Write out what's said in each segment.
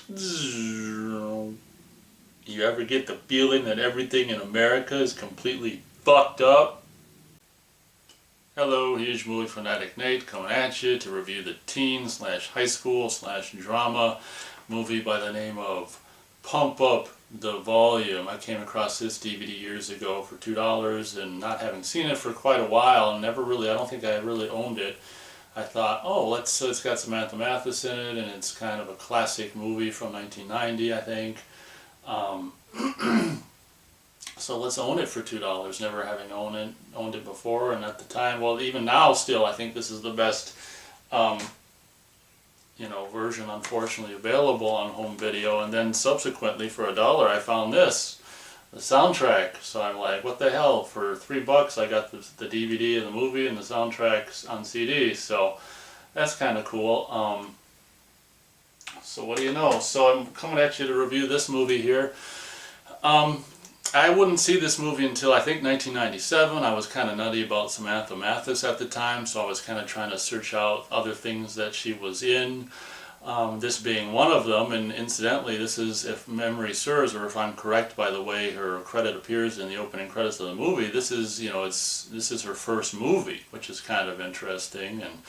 You ever get the feeling that everything in America is completely fucked up? Hello, here's Movie Fanatic Nate coming at you to review the teen slash high school slash drama movie by the name of Pump Up the Volume. I came across this DVD years ago for $2 and not having seen it for quite a while and never really, I don't think I really owned it. I thought, oh, it's got Samantha Mathis in it and it's kind of a classic movie from 1990, I think. So let's own it for $2, never having owned it before, and at the time, well, even now still, I think this is the best version, unfortunately, available on home video. And then subsequently for $1 I found this, the soundtrack. So I'm like, what the hell, for $3 I got the DVD of the movie and the soundtracks on CD, so that's kind of cool. So what do you know? So I'm coming at you to review this movie here. I wouldn't see this movie until I think 1997. I was kind of nutty about Samantha Mathis at the time, so I was kind of trying to search out other things that she was in. This being one of them, and incidentally, this is, if memory serves, or if I'm correct by the way her credit appears in the opening credits of the movie, this is, this is her first movie, which is kind of interesting and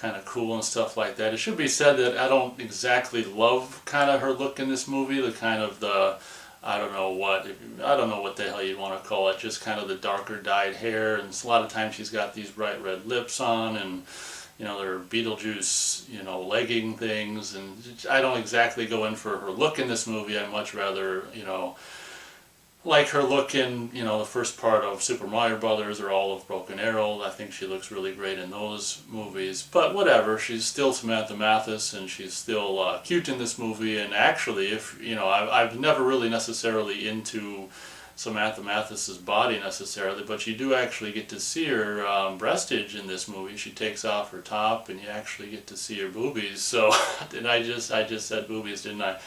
kind of cool and stuff like that. It should be said that I don't exactly love kind of her look in this movie, the kind of I don't know what the hell you'd want to call it, just kind of the darker dyed hair, and a lot of times she's got these bright red lips on, and they're Beetlejuice, legging things, and I don't exactly go in for her look in this movie. I much rather, like her look in, the first part of Super Mario Brothers or all of Broken Arrow. I think she looks really great in those movies. But whatever, she's still Samantha Mathis, and she's still cute in this movie. And actually, if I've never really necessarily into Samantha Mathis's body necessarily, but you do actually get to see her breastage in this movie. She takes off her top, and you actually get to see her boobies. So, I just said boobies, didn't I?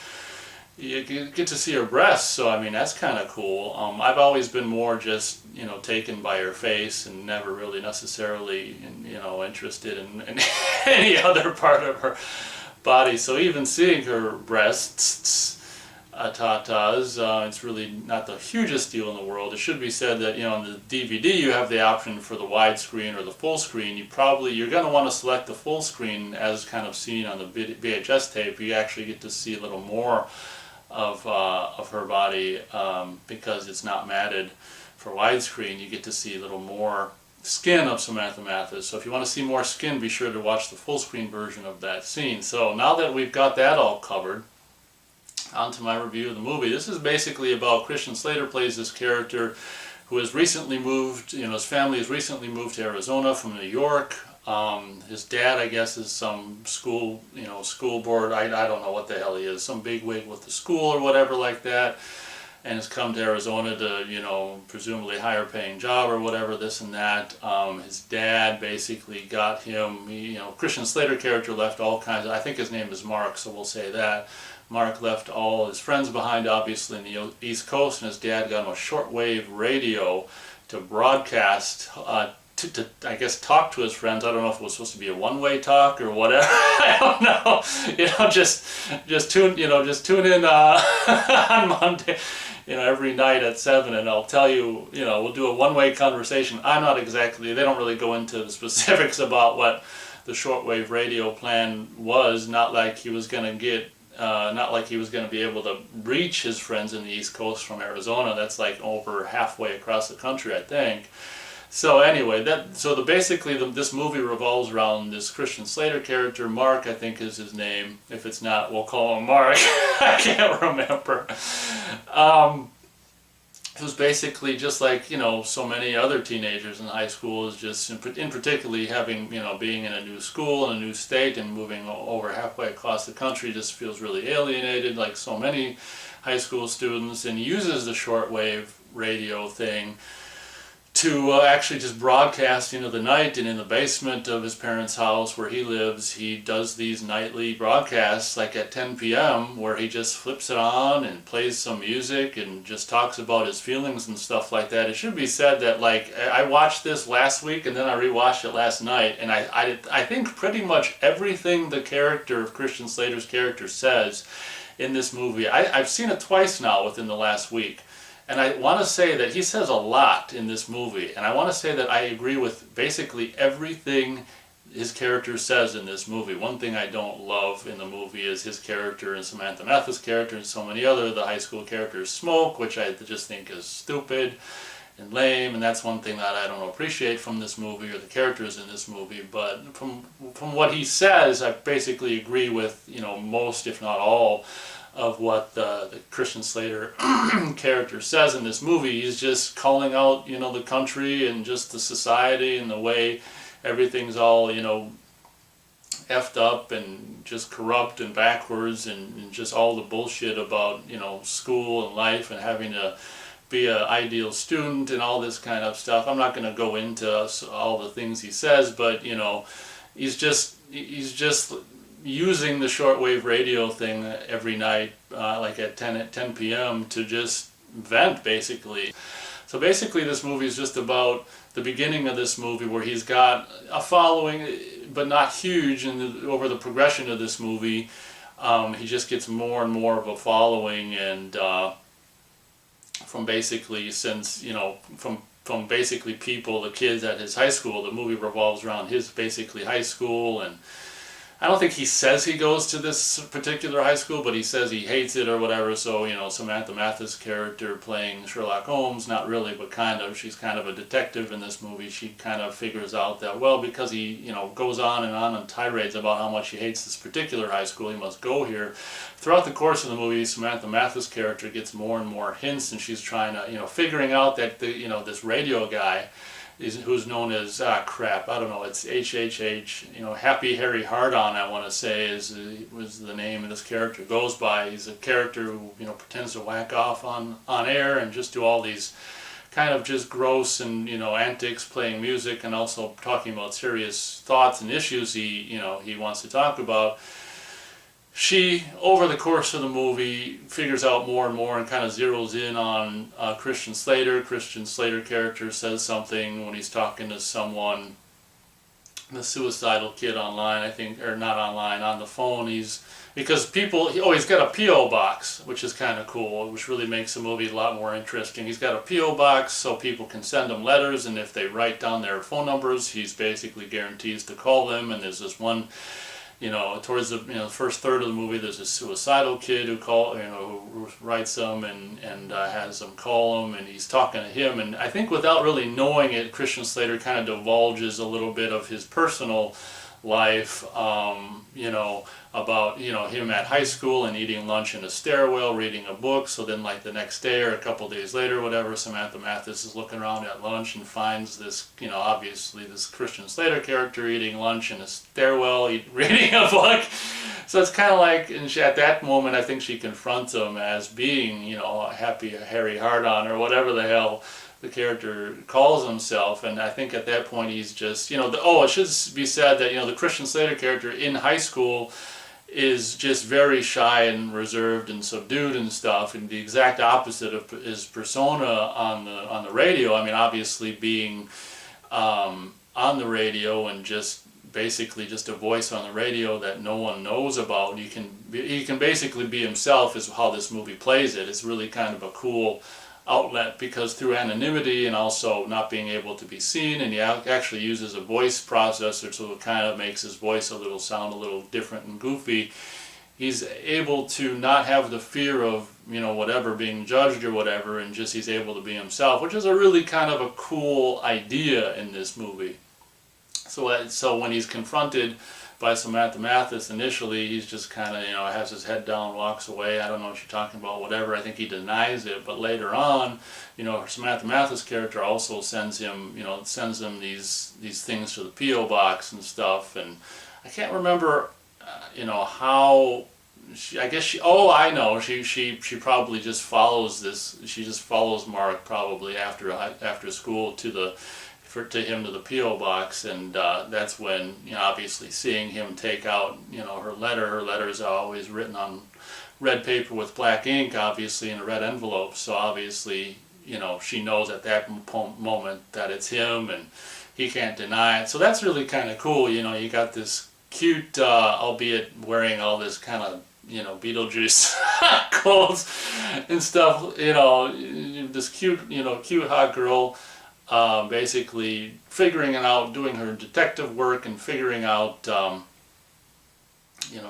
You get to see her breasts, so I mean that's kind of cool. I've always been more just taken by her face and never really necessarily interested in any other part of her body. So even seeing her breasts, tatas, it's really not the hugest deal in the world. It should be said that on the DVD you have the option for the widescreen or the full screen. You're going to want to select the full screen, as kind of seen on the VHS tape. You actually get to see a little more of her body because it's not matted. For widescreen you get to see a little more skin of Samantha Mathis. So if you want to see more skin, be sure to watch the full screen version of that scene. So now that we've got that all covered, on to my review of the movie. This is basically about Christian Slater plays this character who has recently moved, his family has recently moved to Arizona from New York. His dad, I guess, is some school board, I don't know what the hell he is, some bigwig with the school or whatever like that, and has come to Arizona to, presumably higher paying job or whatever, this and that. His dad basically got him, Christian Slater character left all kinds of, I think his name is Mark, so we'll say that. Mark left all his friends behind, obviously, in the East Coast, and his dad got him a shortwave radio to broadcast, to I guess talk to his friends. I don't know if it was supposed to be a one-way talk or whatever. I don't know. Just tune in on Monday, every night at 7, and I'll tell you, we'll do a one-way conversation. They don't really go into the specifics about what the shortwave radio plan was. Not like he was going to be able to reach his friends in the East Coast from Arizona. That's like over halfway across the country, I think. So anyway, basically this movie revolves around this Christian Slater character. Mark, I think, is his name. If it's not, we'll call him Mark. I can't remember. It was basically just like, so many other teenagers in high school, is just in particularly having, being in a new school in a new state and moving over halfway across the country, just feels really alienated, like so many high school students, and uses the shortwave radio thing to actually just broadcast into the night, and in the basement of his parents' house where he lives, he does these nightly broadcasts like at 10 p.m. where he just flips it on and plays some music and just talks about his feelings and stuff like that. It should be said that, like, I watched this last week and then I rewatched it last night, and I think pretty much everything the character of Christian Slater's character says in this movie, I've seen it twice now within the last week. And I want to say that he says a lot in this movie, and I want to say that I agree with basically everything his character says in this movie. One thing I don't love in the movie is his character and Samantha Mathis' character and so many other the high school characters smoke, which I just think is stupid and lame, and that's one thing that I don't appreciate from this movie or the characters in this movie. But from what he says, I basically agree with, you know, most, if not all, of what the Christian Slater character says in this movie. He's just calling out, you know, the country and just the society and the way everything's all, you know, effed up and just corrupt and backwards, and just all the bullshit about, you know, school and life and having to be an ideal student and all this kind of stuff. I'm not going to go into all the things he says, but, you know, he's just using the shortwave radio thing every night, like at 10 p.m. to just vent, basically. So basically this movie is just about the beginning of this movie, where he's got a following, but not huge, and over the progression of this movie, he just gets more and more of a following, and from basically, since, you know, from basically people, the kids at his high school, the movie revolves around his basically high school. And I don't think he says he goes to this particular high school, but he says he hates it or whatever. So, you know, Samantha Mathis' character playing Sherlock Holmes, not really, but kind of, she's kind of a detective in this movie. She kind of figures out that, well, because he, you know, goes on and tirades about how much he hates this particular high school, he must go here. Throughout the course of the movie, Samantha Mathis' character gets more and more hints, and she's trying to, you know, figuring out that, you know, this radio guy who's known as, it's HHH, you know, Happy Harry Hardon, I want to say, was the name of this character goes by. He's a character who, you know, pretends to whack off on air and just do all these kind of just gross and, you know, antics, playing music and also talking about serious thoughts and issues he wants to talk about. She, over the course of the movie, figures out more and more and kind of zeroes in on Christian Slater. Christian Slater character says something when he's talking to someone, the suicidal kid online, I think, or not online, on the phone. He's got a P.O. box, which is kind of cool, which really makes the movie a lot more interesting. He's got a P.O. box so people can send him letters, and if they write down their phone numbers, he's basically guarantees to call them. And there's this one, you know, towards the, you know, first third of the movie, there's a suicidal kid who writes them and has them call him, and he's talking to him. And I think without really knowing it, Christian Slater kind of divulges a little bit of his personal life, you know, about, you know, him at high school and eating lunch in a stairwell, reading a book. So then, like, the next day or a couple days later, whatever, Samantha Mathis is looking around at lunch and finds this, you know, obviously this Christian Slater character eating lunch in a stairwell, reading a book. So it's kind of like, and at that moment, I think she confronts him as being, you know, Happy Harry Hardon or whatever the hell the character calls himself. And I think at that point he's just, you know, it should be said that, you know, the Christian Slater character in high school is just very shy and reserved and subdued and stuff, and the exact opposite of his persona on the radio. I mean, obviously being on the radio and just basically just a voice on the radio that no one knows about. He can basically be himself, is how this movie plays it. It's really kind of a cool outlet, because through anonymity and also not being able to be seen, and he actually uses a voice processor, so it kind of makes his voice sound a little different and goofy. He's able to not have the fear of, you know, whatever, being judged or whatever, and just he's able to be himself, which is a really kind of a cool idea in this movie. So when he's confronted by Samantha Mathis initially, he's just kind of, you know, has his head down, walks away. I don't know what you're talking about, whatever. I think he denies it. But later on, you know, Samantha Mathis' character also sends him these things to the P.O. box and stuff. And I can't remember, you know, how I guess she. Oh, I know. She probably just follows this. She just follows Mark probably after school to him to the P.O. box, and that's when, obviously seeing him take out, her letter. Her letters are always written on red paper with black ink, obviously in a red envelope. So obviously, she knows at that moment that it's him, and he can't deny it. So that's really kind of cool. You got this cute, albeit wearing all this kind of, Beetlejuice clothes and stuff. This cute hot girl, basically figuring out, doing her detective work and figuring out,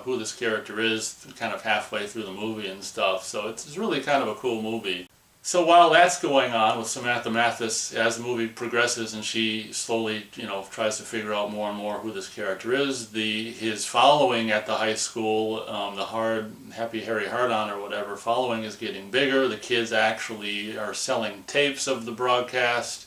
who this character is, kind of halfway through the movie and stuff. So it's really kind of a cool movie. So while that's going on with Samantha Mathis, as the movie progresses and she slowly, tries to figure out more and more who this character is, his following at the high school, the Happy Harry Hardon or whatever, following is getting bigger. The kids actually are selling tapes of the broadcast,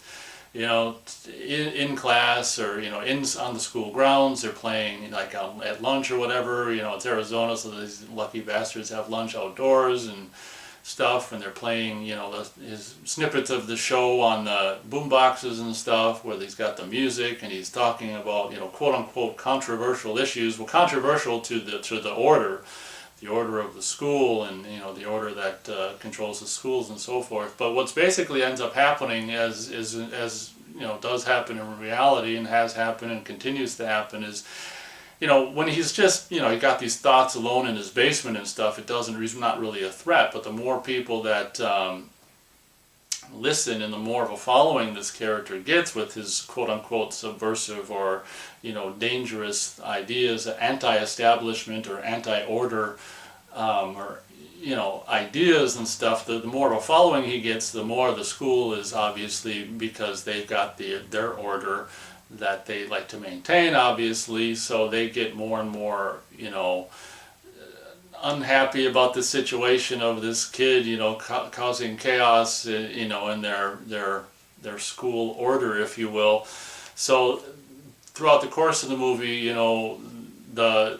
in class, or on the school grounds. They're playing like at lunch or whatever. It's Arizona, so these lucky bastards have lunch outdoors and stuff, and they're playing, his snippets of the show on the boom boxes and stuff, where he's got the music and he's talking about, quote unquote controversial issues. Well, controversial to the order of the school, and the order that controls the schools and so forth. But what's basically ends up happening, as does happen in reality and has happened and continues to happen, is when he's just, he got these thoughts alone in his basement and stuff, he's not really a threat. But the more people that listen, and the more of a following this character gets with his quote-unquote subversive or, dangerous ideas, anti-establishment or anti-order, or, ideas and stuff, the more of a following he gets, the more the school is, obviously, because they've got their order that they like to maintain, obviously, so they get more and more, unhappy about the situation of this kid, causing chaos, in their school order, if you will. So throughout the course of the movie, the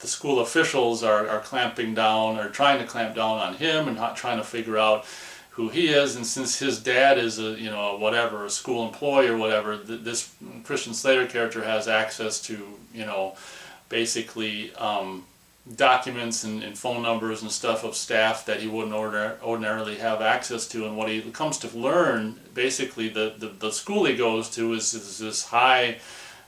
school officials are clamping down, or trying to clamp down on him, and not trying to figure out who he is. And since his dad is a school employee or whatever, this Christian Slater character has access to, basically documents and phone numbers and stuff of staff that he wouldn't ordinarily have access to. And what he comes to learn, basically, the school he goes to is this high,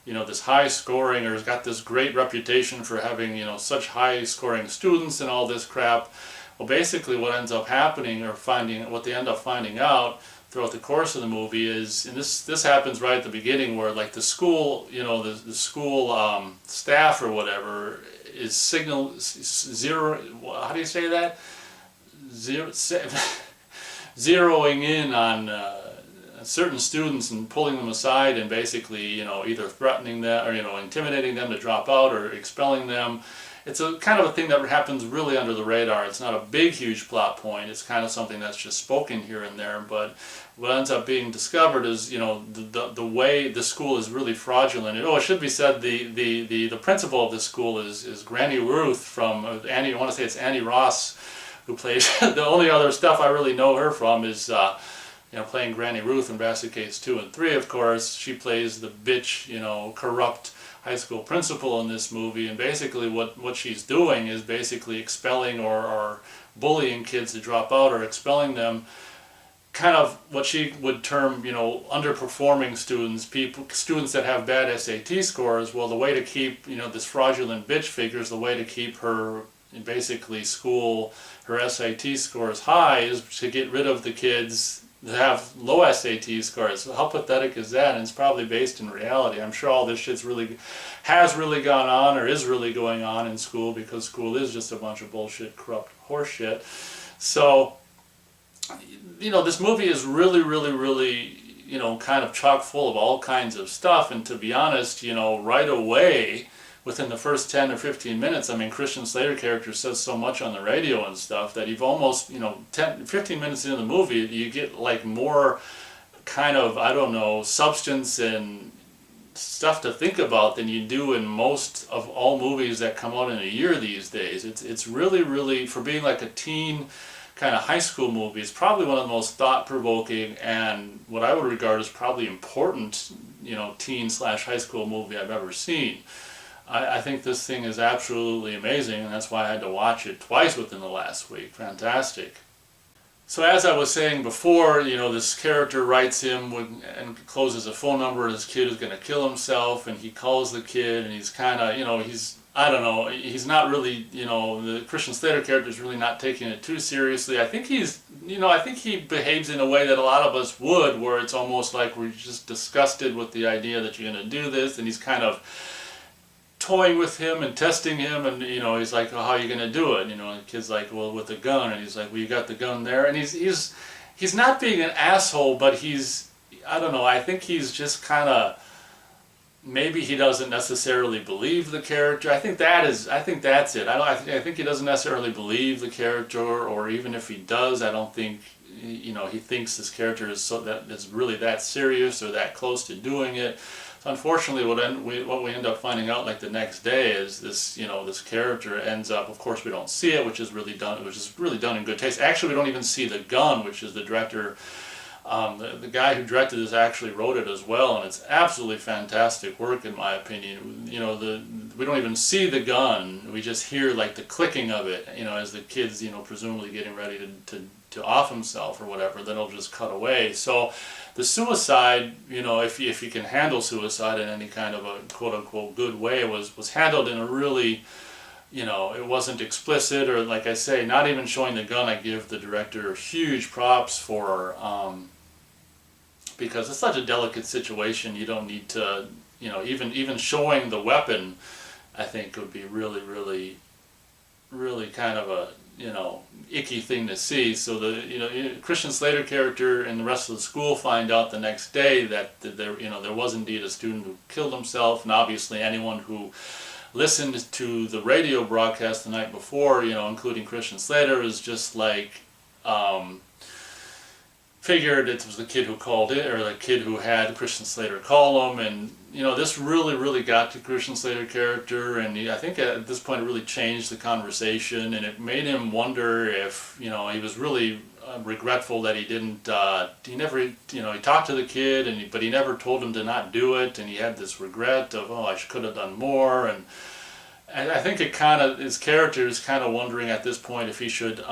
this high scoring, or has got this great reputation for having, such high scoring students and all this crap. Well, basically what ends up happening, or what they end up finding out throughout the course of the movie is, and this happens right at the beginning, where like the school, the school staff or whatever is zero, how do you say that? Zeroing in on certain students and pulling them aside, and basically, either threatening them, or, intimidating them to drop out, or expelling them. It's a kind of a thing that happens really under the radar. It's not a big, huge plot point. It's kind of something that's just spoken here and there. But what ends up being discovered is, the way the school is really fraudulent. It should be said, the principal of this school is Granny Ruth from Annie. I want to say it's Annie Ross, who plays. The only other stuff I really know her from is, playing Granny Ruth in Basket Case 2 and 3. Of course, she plays the bitch, corrupt high school principal in this movie, and basically what she's doing is basically expelling or bullying kids to drop out, or expelling them, kind of what she would term, underperforming students that have bad SAT scores. Well, the way to keep, this fraudulent bitch figures, the way to keep her, basically her SAT scores high, is to get rid of the kids that have low SAT scores. So how pathetic is that? And it's probably based in reality. I'm sure all this shit's has really gone on, or is really going on in school, because school is just a bunch of bullshit, corrupt horse shit. So, this movie is really, really, really, kind of chock full of all kinds of stuff. And to be honest, right away, within the first 10 or 15 minutes, Christian Slater character says so much on the radio and stuff that you've almost, 15 minutes into the movie, you get like more kind of, substance and stuff to think about than you do in most of all movies that come out in a year these days. It's really, really, for being like a teen kind of high school movie, it's probably one of the most thought-provoking and what I would regard as probably important, teen slash high school movie I've ever seen. I think this thing is absolutely amazing, and that's why I had to watch it twice within the last week. Fantastic. So as I was saying before, this character writes him and closes a phone number. This kid is going to kill himself, and he calls the kid, and he's kind of, I don't know, he's not really, the Christian Slater character is really not taking it too seriously. I think I think he behaves in a way that a lot of us would, where it's almost like we're just disgusted with the idea that you're going to do this, and he's kind of toying with him and testing him, and he's like, well, how are you going to do it? And the kid's like, well, with a gun, and he's like, well, you got the gun there, and he's not being an asshole, but I don't know, I think he's just kind of, maybe he doesn't necessarily believe the character. I think that's it. I think he doesn't necessarily believe the character, or even if he does, I don't think he thinks this character is really that serious or that close to doing it. Unfortunately, what we end up finding out like the next day is this character ends up. Of course, we don't see it, which is really done in good taste. Actually, we don't even see the gun, which is the director. The guy who directed this actually wrote it as well, and it's absolutely fantastic work in my opinion. We don't even see the gun. We just hear like the clicking of it. As the kid's presumably getting ready to off himself or whatever. Then it'll just cut away. So the suicide, if you can handle suicide in any kind of a quote-unquote good way, was handled in a really, it wasn't explicit, or like I say, not even showing the gun. I give the director huge props for, because it's such a delicate situation. You don't need to, even showing the weapon, I think would be really, really, really kind of a, icky thing to see. So the Christian Slater character and the rest of the school find out the next day that there was indeed a student who killed himself, and obviously anyone who listened to the radio broadcast the night before, including Christian Slater, is just like figured it was the kid who called it, or the kid who had Christian Slater call him, and this really, really got to Christian Slater character, and I think at this point it really changed the conversation, and it made him wonder if, he was really regretful that he didn't, he talked to the kid, but he never told him to not do it, and he had this regret of, oh, I could have done more, and I think his character is kind of wondering at this point if he should,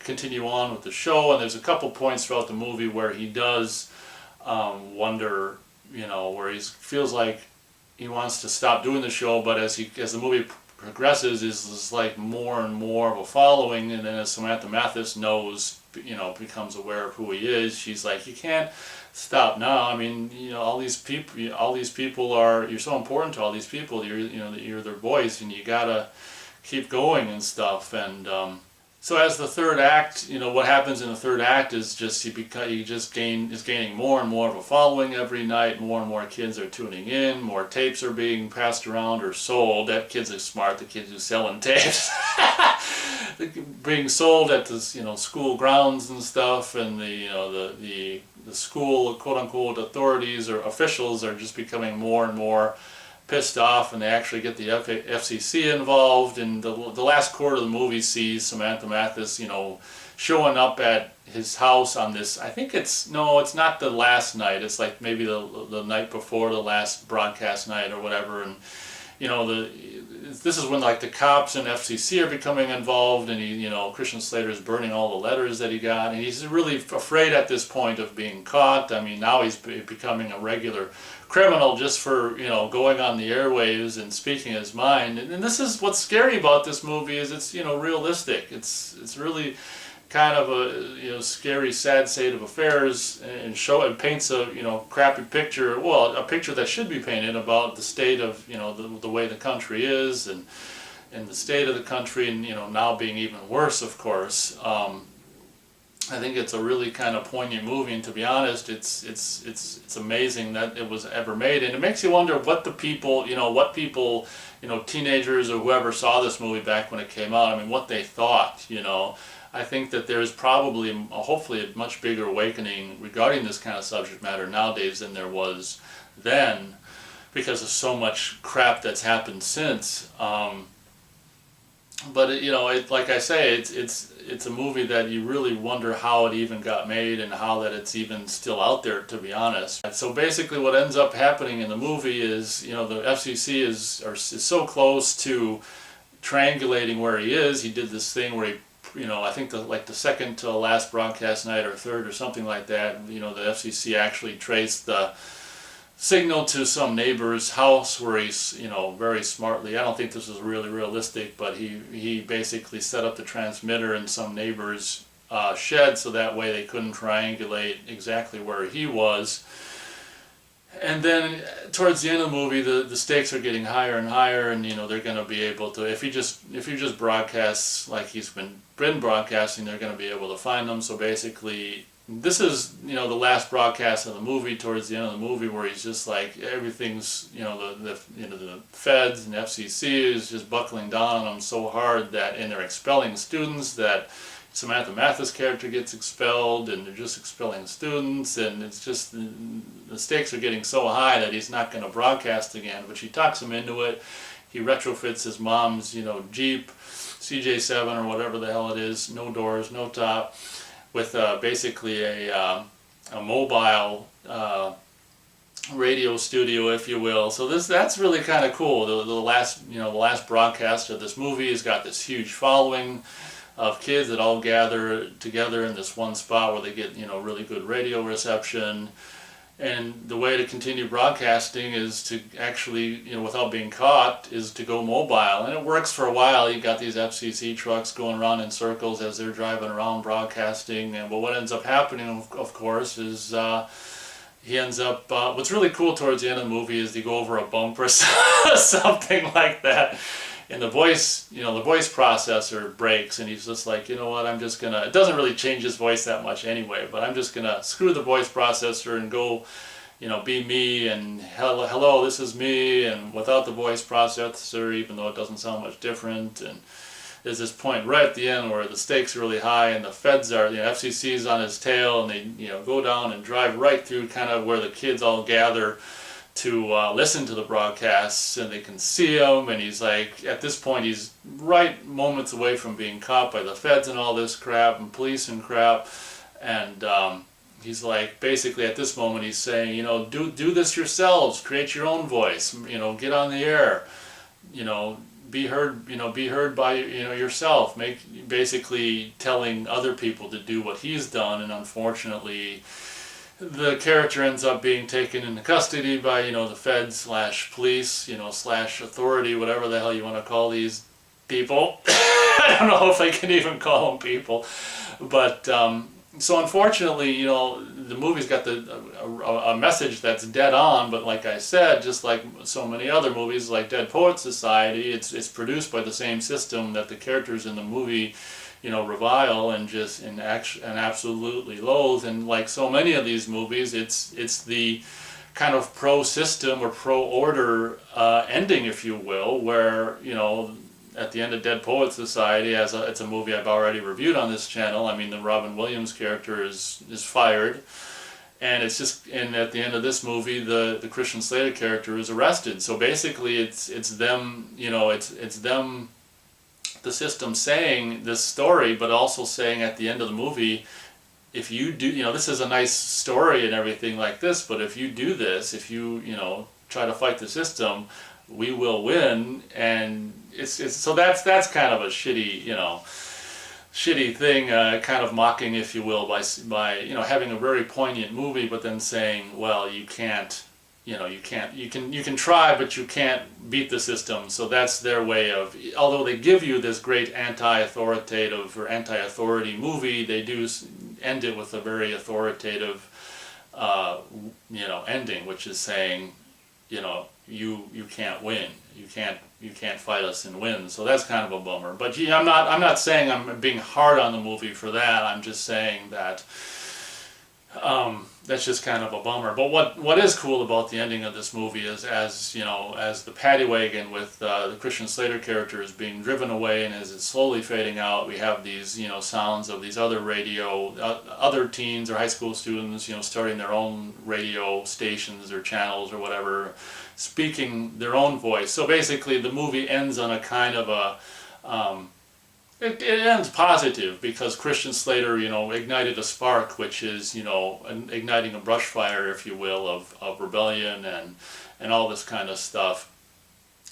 continue on with the show, and there's a couple points throughout the movie where he does wonder, where he feels like he wants to stop doing the show, but as the movie progresses, is like more and more of a following, and then as Samantha Mathis knows, becomes aware of who he is, she's like, you can't stop now. I mean, all these people are, you're so important to all these people, you're their voice, and you gotta keep going and stuff, and so as the third act, what happens in the third act is just is gaining more and more of a following every night. More and more kids are tuning in. More tapes are being passed around or sold. That kids are smart. The kids who selling tapes, being sold at the school grounds and stuff, and the school quote unquote authorities or officials are just becoming more and more pissed off, and they actually get the FCC involved. And the last quarter of the movie sees Samantha Mathis, showing up at his house on this. I think it's not the last night. It's like maybe the night before the last broadcast night or whatever. And this is when like the cops and FCC are becoming involved, and Christian Slater is burning all the letters that he got, and he's really afraid at this point of being caught. I mean, now he's becoming a regular criminal just for going on the airwaves and speaking his mind. And this is what's scary about this movie, is it's realistic. It's really kind of a scary, sad state of affairs, and paints a crappy picture. Well, a picture that should be painted about the state of the way the country is, and the state of the country, and now being even worse, of course. I think it's a really kind of poignant movie, and to be honest, it's amazing that it was ever made, and it makes you wonder what people, teenagers or whoever saw this movie back when it came out. I mean, what they thought. I think that there's probably, hopefully, a much bigger awakening regarding this kind of subject matter nowadays than there was then, because of so much crap that's happened since. But like I say, it's a movie that you really wonder how it even got made and how that it's even still out there, to be honest. So basically, what ends up happening in the movie is, the FCC is so close to triangulating where he is. He did this thing where he, I think the second to last broadcast night or third or something like that, the FCC actually traced the signal to some neighbor's house where he's, very smartly, I don't think this is really realistic, but he basically set up the transmitter in some neighbor's shed, so that way they couldn't triangulate exactly where he was. And then towards the end of the movie, the stakes are getting higher and higher, and they're going to be able to, if he just broadcasts like he's been broadcasting, they're going to be able to find them. So basically, this is the last broadcast of the movie, towards the end of the movie, where he's just like, everything's the feds and the FCC is just buckling down on him so hard that, and they're expelling students, that Samantha Mathis' character gets expelled, and they're just expelling students, and it's just, the stakes are getting so high that he's not going to broadcast again. But she talks him into it. He retrofits his mom's Jeep CJ7 or whatever the hell it is, no doors, no top, with basically a mobile radio studio, if you will. So that's really kind of cool. The last broadcast of this movie has got this huge following of kids that all gather together in this one spot where they get really good radio reception. And the way to continue broadcasting is to actually, without being caught, is to go mobile. And it works for a while. You got these FCC trucks going around in circles as they're driving around broadcasting. But what ends up happening, of course, is he ends up, what's really cool towards the end of the movie is they go over a bump or something like that. And the voice processor breaks, and he's just like, you know what, I'm just gonna, it doesn't really change his voice that much anyway, but I'm just gonna screw the voice processor and go, be me, and hello, this is me, and without the voice processor, even though it doesn't sound much different. And there's this point right at the end where the stakes are really high, and the feds are, FCC's on his tail, and they, go down and drive right through kind of where the kids all gather to listen to the broadcasts, and they can see him, and he's like, at this point, he's right moments away from being caught by the feds and all this crap, and police and crap, and he's like, basically at this moment, he's saying, do this yourselves, create your own voice, get on the air, be heard by, yourself, basically telling other people to do what he's done. And unfortunately, the character ends up being taken into custody by, the feds / police, / authority, whatever the hell you want to call these people. I don't know if I can even call them people. But, so unfortunately, the movie's got a message that's dead on, but like I said, just like so many other movies, like Dead Poets Society, it's produced by the same system that the characters in the movie revile and absolutely loathe. And like so many of these movies, it's the kind of pro-system or pro-order ending, if you will, where at the end of Dead Poets Society, it's a movie I've already reviewed on this channel. I mean, the Robin Williams character is fired, and at the end of this movie, the Christian Slater character is arrested. So basically, it's them, it's them, the system saying this story, but also saying at the end of the movie, if you do, this is a nice story and everything like this, but if you do this, if you, try to fight the system, we will win. And so that's kind of a shitty, shitty thing, kind of mocking, if you will, by having a very poignant movie, but then saying, well, you can't, you can try, but you can't beat the system. So that's their way of, although they give you this great anti-authoritative or anti-authority movie, they do end it with a very authoritative, ending, which is saying, you can't win. You can't fight us and win. So that's kind of a bummer. But I'm not saying I'm being hard on the movie for that. I'm just saying that that's just kind of a bummer. But what is cool about the ending of this movie is, as you know, as the paddy wagon with the Christian Slater character is being driven away, and as it's slowly fading out, we have these, you know, sounds of these other other teens or high school students, you know, starting their own radio stations or channels or whatever, speaking their own voice. So basically, the movie ends on a kind of a it ends positive, because Christian Slater, you know, ignited a spark, which is, you know, igniting a brush fire, if you will, of rebellion and all this kind of stuff.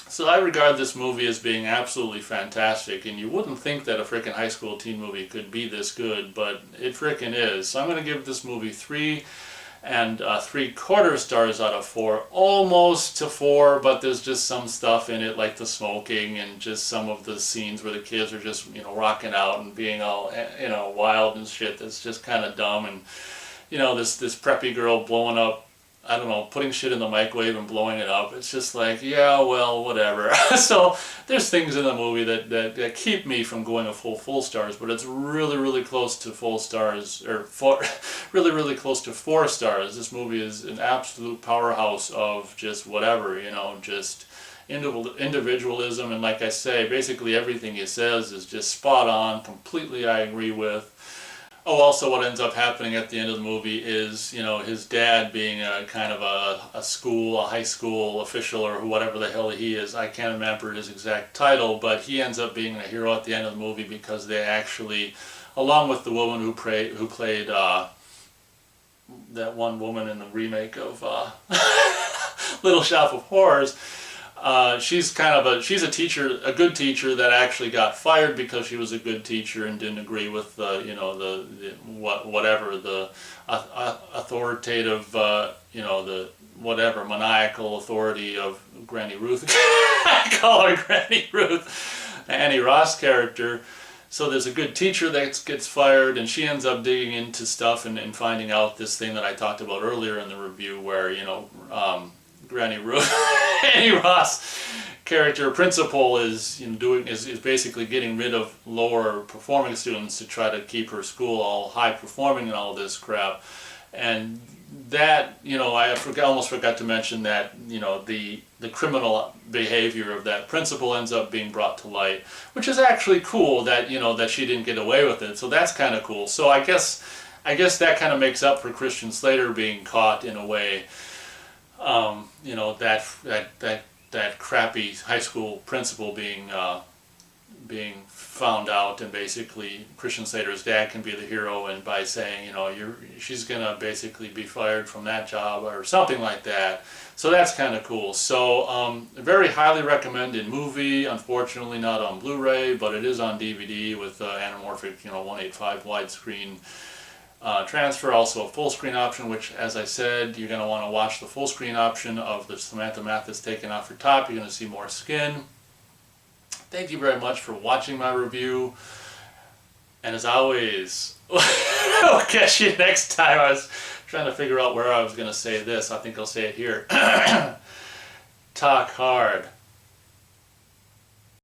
So I regard this movie as being absolutely fantastic, and you wouldn't think that a frickin' high school teen movie could be this good, but it frickin' is. So I'm going to give this movie 3 3/4 stars out of 4, almost to 4, but there's just some stuff in it, like the smoking and just some of the scenes where the kids are just, you know, rocking out and being all, you know, wild and shit. That's just kind of dumb. And, you know, this preppy girl blowing up, I don't know, putting shit in the microwave and blowing it up. It's just like, yeah, well, whatever. So there's things in the movie that keep me from going a full stars, but it's really, really close to full stars, or really close to 4 stars. This movie is an absolute powerhouse of just whatever, you know, just individualism. And like I say, basically everything he says is just spot on, completely I agree with. Oh, also what ends up happening at the end of the movie is, you know, his dad being a kind of a high school official or whatever the hell he is. I can't remember his exact title, but he ends up being a hero at the end of the movie, because they actually, along with the woman who played that one woman in the remake of Little Shop of Horrors, she's a teacher, a good teacher that actually got fired because she was a good teacher and didn't agree with you know, the authoritative, you know, the whatever maniacal authority of Granny Ruth. I call her Granny Ruth, Annie Ross character. So there's a good teacher that gets fired, and she ends up digging into stuff and finding out this thing that I talked about earlier in the review, where, you know, Granny Ruth, Annie Ross character principal is, you know, is basically getting rid of lower performing students to try to keep her school all high performing and all this crap. And that, you know, I almost forgot to mention that, you know, the criminal behavior of that principal ends up being brought to light, which is actually cool, that, you know, that she didn't get away with it. So that's kind of cool. So I guess that kind of makes up for Christian Slater being caught in a way. You know, that crappy high school principal being found out, and basically Christian Slater's dad can be the hero, and by saying, you know, she's gonna basically be fired from that job or something like that. So that's kind of cool. So a very highly recommended movie. Unfortunately not on Blu-ray, but it is on DVD with anamorphic, you know, 1.85 widescreen transfer, also a full screen option, which, as I said, you're going to want to watch the full screen option of the Samantha Mathis taken off her top. You're going to see more skin. Thank you very much for watching my review, and as always, I'll catch you next time. I was trying to figure out where I was going to say this. I think I'll say it here. Talk hard.